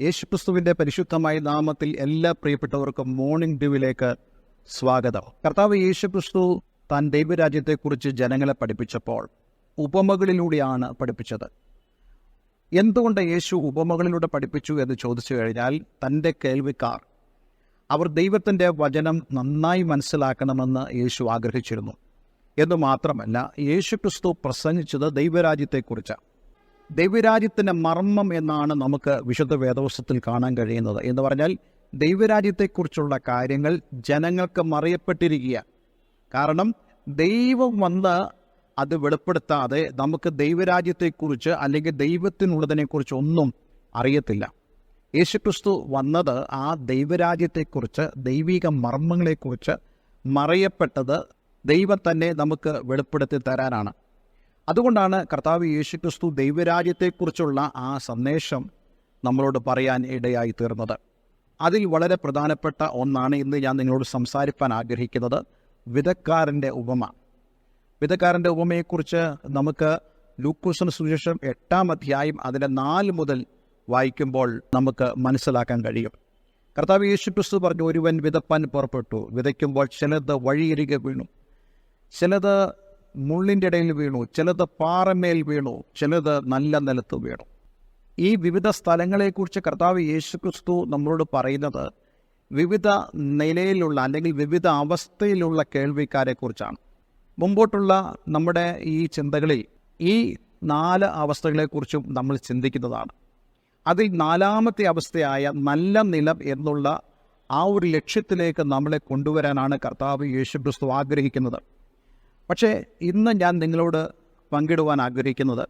യേശുക്രിസ്തുവിൻ്റെ പരിശുദ്ധമായ നാമത്തിൽ എല്ലാ പ്രിയപ്പെട്ടവർക്കും മോർണിംഗ് ഡ്യൂവിലേക്ക് സ്വാഗതം. കർത്താവ് യേശുക്രിസ്തു താൻ ദൈവരാജ്യത്തെക്കുറിച്ച് ജനങ്ങളെ പഠിപ്പിച്ചപ്പോൾ ഉപമകളിലൂടെയാണ് പഠിപ്പിച്ചത്. എന്തുകൊണ്ട് യേശു ഉപമകളിലൂടെ പഠിപ്പിച്ചു എന്ന് ചോദിച്ചു കഴിഞ്ഞാൽ, തൻ്റെ കേൾവിക്കാർ അവർ ദൈവത്തിൻ്റെ വചനം നന്നായി മനസ്സിലാക്കണമെന്ന് യേശു ആഗ്രഹിച്ചിരുന്നു. എന്നു മാത്രമല്ല, യേശുക്രിസ്തു പ്രസംഗിച്ചത് ദൈവരാജ്യത്തെക്കുറിച്ചാണ്. ദൈവരാജ്യത്തിൻ്റെ മർമ്മം എന്നാണ് നമുക്ക് വിശുദ്ധ വേദപുസ്തകത്തിൽ കാണാൻ കഴിയുന്നത്. എന്ന് പറഞ്ഞാൽ ദൈവരാജ്യത്തെക്കുറിച്ചുള്ള കാര്യങ്ങൾ ജനങ്ങൾക്ക് മറിയപ്പെട്ടിരിക്കുക. കാരണം ദൈവം വന്ന് അത് വെളിപ്പെടുത്താതെ നമുക്ക് ദൈവരാജ്യത്തെക്കുറിച്ച് അല്ലെങ്കിൽ ദൈവത്തിനുള്ളതിനെക്കുറിച്ച് ഒന്നും അറിയത്തില്ല. യേശുക്രിസ്തു വന്നത് ആ ദൈവരാജ്യത്തെക്കുറിച്ച്, ദൈവിക മർമ്മങ്ങളെക്കുറിച്ച് മറയപ്പെട്ടത് ദൈവം തന്നെ നമുക്ക് വെളിപ്പെടുത്തി തരാനാണ്. അതുകൊണ്ടാണ് കർത്താവ് യേശുക്രിസ്തു ദൈവരാജ്യത്തെക്കുറിച്ചുള്ള ആ സന്ദേശം നമ്മളോട് പറയാൻ ഇടയായി തീർന്നത്. അതിൽ വളരെ പ്രധാനപ്പെട്ട ഒന്നാണ് ഇന്ന് ഞാൻ നിങ്ങളോട് സംസാരിക്കാൻ ആഗ്രഹിക്കുന്നത്, വിതക്കാരൻ്റെ ഉപമ. വിതക്കാരൻ്റെ ഉപമയെക്കുറിച്ച് നമുക്ക് ലൂക്കോസിന് സുവിശേഷം 8-ാം അധ്യായം അതിൻ്റെ 4 മുതൽ വായിക്കുമ്പോൾ നമുക്ക് മനസ്സിലാക്കാൻ കഴിയും. കർത്താവ് യേശുക്രിസ്തു പറഞ്ഞു, ഒരുവൻ വിതപ്പാൻ പുറപ്പെട്ടു. വിതയ്ക്കുമ്പോൾ ചിലത് വഴിയരികെ വീണു, ചിലത് മുള്ളിൻ്റെ ഇടയിൽ വീണു, ചിലത് പാറമേൽ വീണു, ചിലത് നല്ല നിലത്ത് വീണു. ഈ വിവിധ സ്ഥലങ്ങളെക്കുറിച്ച് കർത്താവ് യേശുക്രിസ്തു നമ്മളോട് പറയുന്നത് വിവിധ നിലയിലുള്ള അല്ലെങ്കിൽ വിവിധ അവസ്ഥയിലുള്ള കേൾവിക്കാരെക്കുറിച്ചാണ്. മുമ്പോട്ടുള്ള നമ്മുടെ ഈ ചിന്തകളിൽ ഈ 4 അവസ്ഥകളെക്കുറിച്ചും നമ്മൾ ചിന്തിക്കുന്നതാണ്. അതിൽ 4ാമത്തെ അവസ്ഥയായ നല്ല നിലം എന്നുള്ള ആ ഒരു ലക്ഷ്യത്തിലേക്ക് നമ്മളെ കൊണ്ടുവരാനാണ് കർത്താവ് യേശുക്രിസ്തു ആഗ്രഹിക്കുന്നത്. പക്ഷേ ഇന്ന് ഞാൻ നിങ്ങളോട് പങ്കിടുവാൻ ആഗ്രഹിക്കുന്നത്,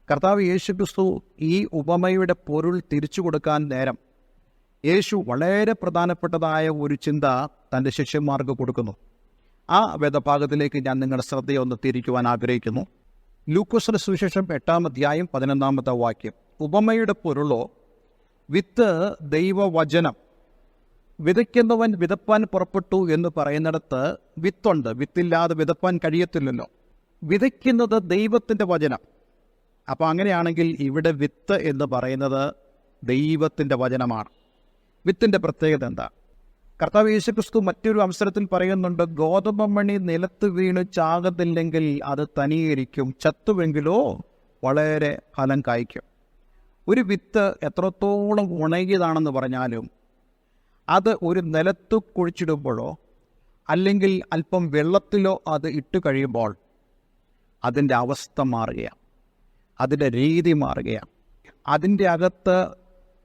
കർത്താവ് യേശുക്രിസ്തു ഈ ഉപമയുടെ പൊരുൾ തിരിച്ചു കൊടുക്കാൻ നേരം യേശു വളരെ പ്രധാനപ്പെട്ടതായ ഒരു ചിന്ത തൻ്റെ ശിഷ്യന്മാർക്ക് കൊടുക്കുന്നു. ആ വേദഭാഗത്തിലേക്ക് ഞാൻ നിങ്ങളുടെ ശ്രദ്ധയൊന്ന് തിരിക്കുവാൻ ആഗ്രഹിക്കുന്നു. ലൂക്കോസിന്റെ സുവിശേഷം 8-ാം അധ്യായം 11-ാമത്തെ വാക്യം. ഉപമയുടെ പൊരുളോ, വിത്ത് ദൈവവചനം. വിതയ്ക്കുന്നവൻ വിതപ്പാൻ പുറപ്പെട്ടു എന്ന് പറയുന്നിടത്ത് വിത്തുണ്ട്, വിത്തില്ലാതെ വിതപ്പാൻ കഴിയത്തില്ലല്ലോ. വിതയ്ക്കുന്നത് ദൈവത്തിൻ്റെ വചനം. അപ്പോൾ അങ്ങനെയാണെങ്കിൽ ഇവിടെ വിത്ത് എന്ന് പറയുന്നത് ദൈവത്തിൻ്റെ വചനമാണ്. വിത്തിൻ്റെ പ്രത്യേകത എന്താ? കർത്താവ് യേശുക്രിസ്തു മറ്റൊരു അവസരത്തിൽ പറയുന്നുണ്ട്, ഗോതമ്പമണി നിലത്ത് വീണ് ചാകത്തില്ലെങ്കിൽ അത് തനിയിരിക്കും, ചത്തുവെങ്കിലോ വളരെ ഫലം കായ്ക്കും. ഒരു വിത്ത് എത്രത്തോളം ഉണങ്ങിയതാണെന്ന് പറഞ്ഞാലും അത് ഒരു നിലത്ത് കുഴിച്ചിടുമ്പോഴോ അല്ലെങ്കിൽ അല്പം വെള്ളത്തിലോ അത് ഇട്ട് കഴിയുമ്പോൾ അതിൻ്റെ അവസ്ഥ മാറുകയാണ്, അതിൻ്റെ രീതി മാറുകയാണ്. അതിൻ്റെ അകത്ത്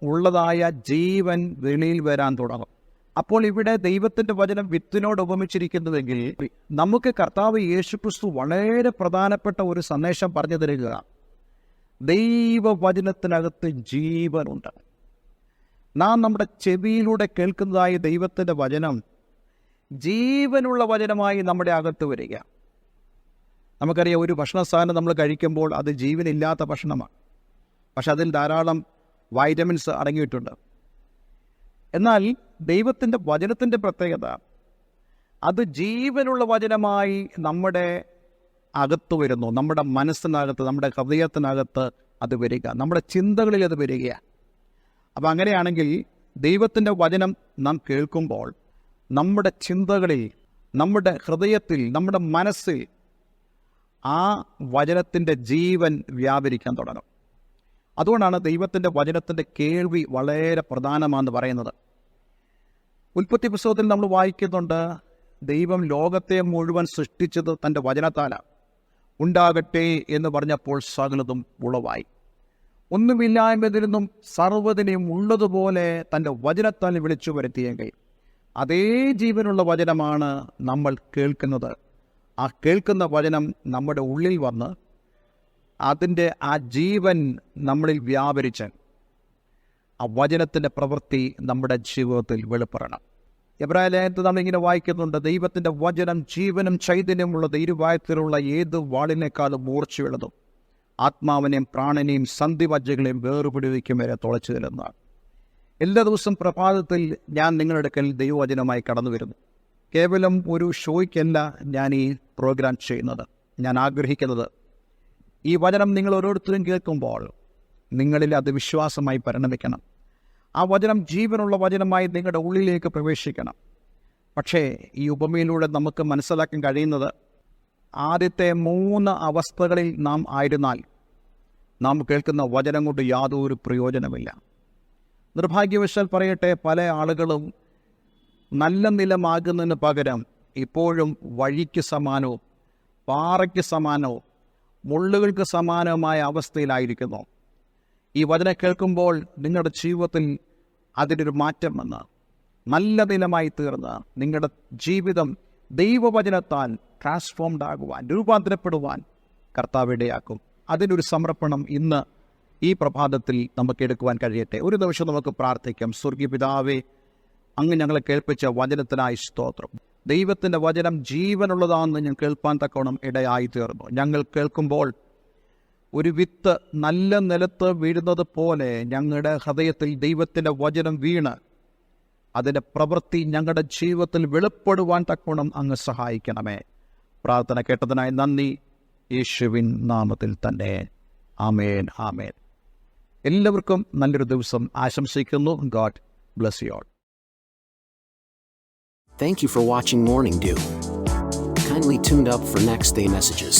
ഉള്ളതായ ജീവൻ വെളിയിൽ വരാൻ തുടങ്ങും. അപ്പോൾ ഇവിടെ ദൈവത്തിൻ്റെ വചനം വിത്തിനോട് ഉപമിച്ചിരിക്കുന്നുവെങ്കിൽ നമുക്ക് കർത്താവ് യേശുക്രിസ്തു വളരെ പ്രധാനപ്പെട്ട ഒരു സന്ദേശം പറഞ്ഞു തരിക. ദൈവവചനത്തിനകത്ത് ജീവനുണ്ട്. നാം നമ്മുടെ ചെവിയിലൂടെ കേൾക്കുന്നതായ ദൈവത്തിൻ്റെ വചനം ജീവനുള്ള വചനമായി നമ്മുടെ അകത്ത് വരിക. നമുക്കറിയാം, ഒരു ഭക്ഷണസാധനം നമ്മൾ കഴിക്കുമ്പോൾ അത് ജീവനില്ലാത്ത ഭക്ഷണമാണ്, പക്ഷെ അതിൽ ധാരാളം വൈറ്റമിൻസ് അടങ്ങിയിട്ടുണ്ട്. എന്നാൽ ദൈവത്തിൻ്റെ വചനത്തിൻ്റെ പ്രത്യേകത, അത് ജീവനുള്ള വചനമായി നമ്മുടെ അകത്ത് വരുന്നു, നമ്മുടെ മനസ്സിനകത്ത്, നമ്മുടെ ഹൃദയത്തിനകത്ത് അത് വരിക, നമ്മുടെ ചിന്തകളിൽ അത് വരികയാണ്. അപ്പം അങ്ങനെയാണെങ്കിൽ ദൈവത്തിൻ്റെ വചനം നാം കേൾക്കുമ്പോൾ നമ്മുടെ ചിന്തകളിൽ, നമ്മുടെ ഹൃദയത്തിൽ, നമ്മുടെ മനസ്സിൽ ആ വചനത്തിൻ്റെ ജീവൻ വ്യാപരിക്കാൻ തുടങ്ങും. അതുകൊണ്ടാണ് ദൈവത്തിൻ്റെ വചനത്തിൻ്റെ കേൾവി വളരെ പ്രധാനമാണെന്ന് പറയുന്നത്. ഉൽപ്പത്തി പുസ്തകത്തിൽ നമ്മൾ വായിക്കുന്നുണ്ട്, ദൈവം ലോകത്തെ മുഴുവൻ സൃഷ്ടിച്ചത് തൻ്റെ വചനത്താലാണ്. ഉണ്ടാകട്ടെ എന്ന് പറഞ്ഞപ്പോൾ സകലതും ഉളവായി. ഒന്നുമില്ലായ്മയിൽ നിന്നും സർവ്വതിനെയും ഉള്ളതുപോലെ തൻ്റെ വചനത്താൽ വിളിച്ചു വരുത്തിയെങ്കിൽ അതേ ജീവനുള്ള വചനമാണ് നമ്മൾ കേൾക്കുന്നത്. ആ കേൾക്കുന്ന വചനം നമ്മുടെ ഉള്ളിൽ വന്ന് അതിൻ്റെ ആ ജീവൻ നമ്മളിൽ വ്യാപരിച്ച് ആ വചനത്തിൻ്റെ പ്രവൃത്തി നമ്മുടെ ജീവിതത്തിൽ വെളിപ്പെടണം. എബ്രായ ലേഖനത്തിൽ നമ്മളിങ്ങനെ വായിക്കുന്നുണ്ട്, ദൈവത്തിൻ്റെ വചനം ജീവനും ചൈതന്യമുള്ളത്, ഇരുവായത്തിലുള്ള ഏത് വാളിനേക്കാളും മൂർച്ചയുള്ളതും, ആത്മാവിനെയും പ്രാണനെയും സന്ധിവജ്ജകളെയും വേർപിടിവയ്ക്കും വരെ തുളച്ചു തരുന്നതാണ്. എല്ലാ ദിവസവും പ്രഭാതത്തിൽ ഞാൻ നിങ്ങളുടെ അടുക്കൽ ദൈവവചനമായി കടന്നു വരുന്നു. കേവലം ഒരു ഷോയ്ക്കല്ല ഞാൻ ഈ പ്രോഗ്രാം ചെയ്യുന്നത്. ഞാൻ ആഗ്രഹിക്കുന്നത് ഈ വചനം നിങ്ങൾ ഓരോരുത്തരും കേൾക്കുമ്പോൾ നിങ്ങളിൽ അത് വിശ്വാസമായി പരിണമിക്കണം. ആ വചനം ജീവനുള്ള വചനമായി നിങ്ങളുടെ ഉള്ളിലേക്ക് പ്രവേശിക്കണം. പക്ഷേ ഈ ഉപമയിലൂടെ നമുക്ക് മനസ്സിലാക്കാൻ കഴിയുന്നത്, ആദ്യത്തെ 3 അവസ്ഥകളിൽ നാം ആയിരുന്നാൽ നാം കേൾക്കുന്ന വചനം കൊണ്ട് യാതൊരു പ്രയോജനമില്ല. നിർഭാഗ്യവശാൽ പറയട്ടെ, പല ആളുകളും നല്ല നിലമാകുന്നതിന് പകരം ഇപ്പോഴും വഴിക്ക് സമാനവും പാറയ്ക്ക് സമാനവും മുള്ളുകൾക്ക് സമാനവുമായ അവസ്ഥയിലായിരിക്കുന്നു. ഈ വചനം കേൾക്കുമ്പോൾ നിങ്ങളുടെ ജീവിതത്തിൽ അതിനൊരു മാറ്റം വന്ന് നല്ല നിലമായി തീർന്ന് നിങ്ങളുടെ ജീവിതം ദൈവവചനത്താൽ ട്രാൻസ്ഫോംഡ് ആകുവാൻ, രൂപാന്തരപ്പെടുവാൻ കർത്താവ് ഇടയാക്കും. അതിനൊരു സമർപ്പണം ഇന്ന് ഈ പ്രഭാതത്തിൽ നമുക്ക് എടുക്കുവാൻ കഴിയട്ടെ. ഒരു നിമിഷം നമുക്ക് പ്രാർത്ഥിക്കാം. സ്വർഗീയ പിതാവേ, അങ്ങ് ഞങ്ങളെ കേൾപ്പിച്ച വചനത്തിനായി സ്തോത്രം. ദൈവത്തിൻ്റെ വചനം ജീവനുള്ളതാണെന്ന് ഞാൻ കേൾപ്പാൻ തക്കവണ്ണം ഇടയായി തീർന്നു. ഞങ്ങൾ കേൾക്കുമ്പോൾ ഒരു വിത്ത് നല്ല നിലത്ത് വീഴുന്നത് പോലെ ഞങ്ങളുടെ ഹൃദയത്തിൽ ദൈവത്തിൻ്റെ വചനം വീണ് അതിൻ്റെ പ്രവൃത്തി ഞങ്ങളുടെ ജീവിതത്തിൽ വെളിപ്പെടുവാൻ തക്കവണ്ണം അങ്ങ് സഹായിക്കണമേ. പ്രാർത്ഥന കേട്ടതിനായി നന്ദി. യേശുവിൻ നാമത്തിൽ തന്നെ. ആമേൻ, ആമേൻ. എല്ലാവർക്കും നല്ലൊരു ദിവസം ആശംസിക്കുന്നു. God bless you all. Thank you for watching Morning Dew. Kindly tune up for next day messages.